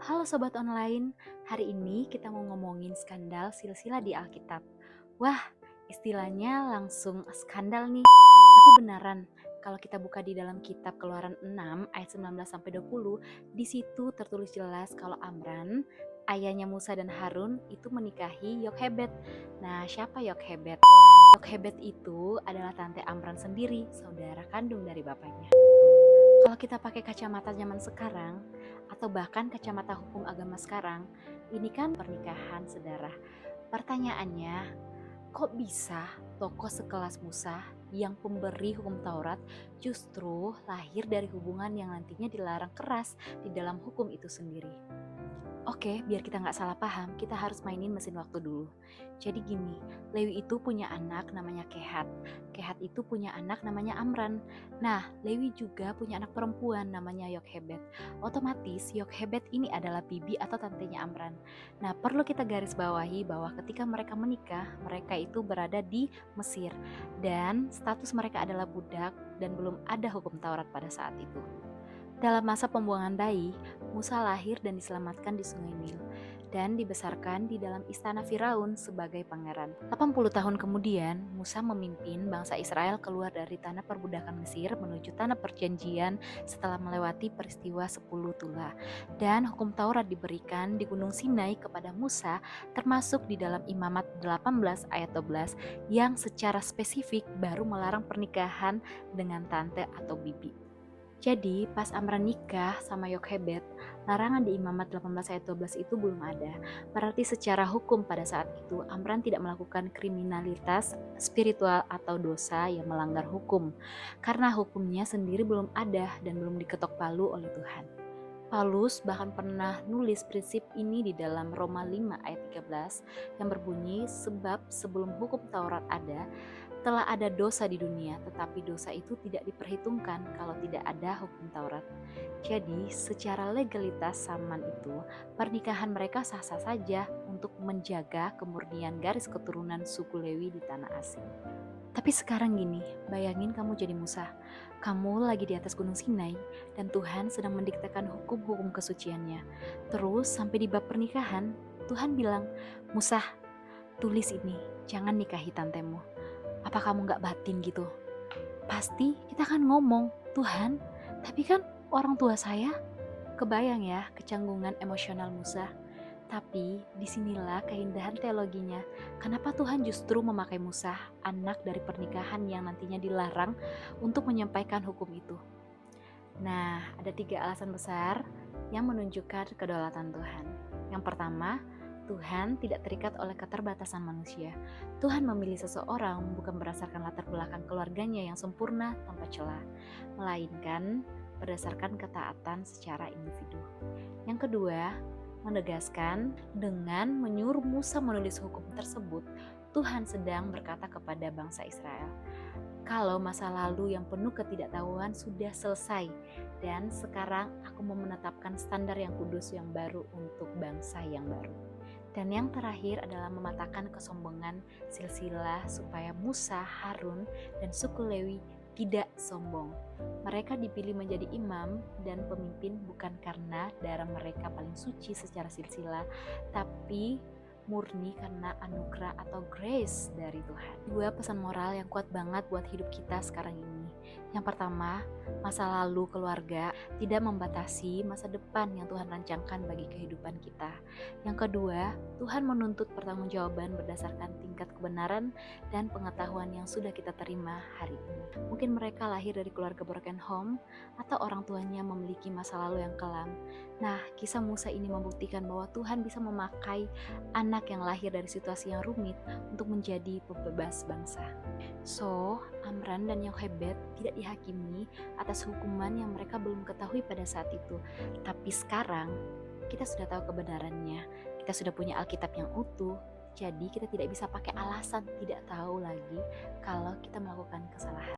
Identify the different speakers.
Speaker 1: Halo Sobat Online, hari ini kita mau ngomongin skandal silsilah di Alkitab. Wah, istilahnya langsung skandal nih. Tapi beneran, kalau kita buka di dalam kitab Keluaran 6 ayat 19-20, di situ tertulis jelas kalau Amram, ayahnya Musa dan Harun itu menikahi Yokhebed. Nah, siapa Yokhebed? Yokhebed itu adalah tante Amram sendiri, saudara kandung dari bapaknya. Kalau kita pakai kacamata zaman sekarang, atau bahkan kacamata hukum agama sekarang, ini kan pernikahan sedarah. Pertanyaannya, kok bisa tokoh sekelas Musa yang pemberi hukum Taurat justru lahir dari hubungan yang nantinya dilarang keras di dalam hukum itu sendiri? Oke, biar kita nggak salah paham, kita harus mainin mesin waktu dulu. Jadi gini, Lewi itu punya anak namanya Kehat. Kehat itu punya anak namanya Amran. Nah, Lewi juga punya anak perempuan namanya Yokhebed. Otomatis Yokhebed ini adalah bibi atau tantenya Amran. Nah, perlu kita garis bawahi bahwa ketika mereka menikah, mereka itu berada di Mesir. Dan status mereka adalah budak dan belum ada hukum Taurat pada saat itu. Dalam masa pembuangan bayi, Musa lahir dan diselamatkan di Sungai Nil dan dibesarkan di dalam istana Firaun sebagai pangeran. 80 tahun kemudian, Musa memimpin bangsa Israel keluar dari tanah perbudakan Mesir menuju tanah perjanjian setelah melewati peristiwa 10 Tula. Dan hukum Taurat diberikan di Gunung Sinai kepada Musa, termasuk di dalam Imamat 18 ayat 12 yang secara spesifik baru melarang pernikahan dengan tante atau bibi. Jadi pas Amran nikah sama Yokhebed, larangan di Imamat 18 ayat 12 itu belum ada. Berarti secara hukum pada saat itu Amran tidak melakukan kriminalitas spiritual atau dosa yang melanggar hukum. Karena hukumnya sendiri belum ada dan belum diketok palu oleh Tuhan. Paulus bahkan pernah nulis prinsip ini di dalam Roma 5 ayat 13 yang berbunyi, sebab sebelum hukum Taurat ada, telah ada dosa di dunia, tetapi dosa itu tidak diperhitungkan kalau tidak ada hukum Taurat. Jadi, secara legalitas zaman itu, pernikahan mereka sah-sah saja untuk menjaga kemurnian garis keturunan suku Lewi di tanah asing. Tapi sekarang gini, bayangin kamu jadi Musa. Kamu lagi di atas gunung Sinai dan Tuhan sedang mendiktekan hukum-hukum kesuciannya. Terus sampai di bab pernikahan, Tuhan bilang, Musa, tulis ini, jangan nikahi tantemu. Apa kamu gak batin gitu? Pasti kita kan ngomong, Tuhan, tapi kan orang tua saya. Kebayang ya kecanggungan emosional Musa. Tapi disinilah keindahan teologinya. Kenapa Tuhan justru memakai Musa, anak dari pernikahan yang nantinya dilarang, untuk menyampaikan hukum itu? Nah, ada 3 alasan besar yang menunjukkan kedaulatan Tuhan. Yang pertama, Tuhan tidak terikat oleh keterbatasan manusia. Tuhan memilih seseorang bukan berdasarkan latar belakang keluarganya yang sempurna tanpa celah, melainkan berdasarkan ketaatan secara individu. Yang kedua, menegaskan dengan menyuruh Musa menulis hukum tersebut, Tuhan sedang berkata kepada bangsa Israel, kalau masa lalu yang penuh ketidaktahuan sudah selesai, dan sekarang aku mau menetapkan standar yang kudus yang baru untuk bangsa yang baru. Dan yang terakhir adalah mematahkan kesombongan silsilah supaya Musa, Harun, dan suku Lewi tidak sombong. Mereka dipilih menjadi imam dan pemimpin bukan karena darah mereka paling suci secara silsilah, tapi murni karena anugerah atau grace dari Tuhan. 2 pesan moral yang kuat banget buat hidup kita sekarang ini. Yang pertama, masa lalu keluarga tidak membatasi masa depan yang Tuhan rancangkan bagi kehidupan kita. Yang kedua, Tuhan menuntut pertanggungjawaban berdasarkan tingkat kebenaran dan pengetahuan yang sudah kita terima hari ini. Mungkin mereka lahir dari keluarga broken home atau orang tuanya memiliki masa lalu yang kelam. Nah, kisah Musa ini membuktikan bahwa Tuhan bisa memakai anak yang lahir dari situasi yang rumit untuk menjadi pembebas bangsa. So, Amran dan Yokhebed tidak dihakimi atas hukuman yang mereka belum ketahui pada saat itu. Tapi sekarang, kita sudah tahu kebenarannya. Kita sudah punya Alkitab yang utuh. Jadi kita tidak bisa pakai alasan tidak tahu lagi kalau kita melakukan kesalahan.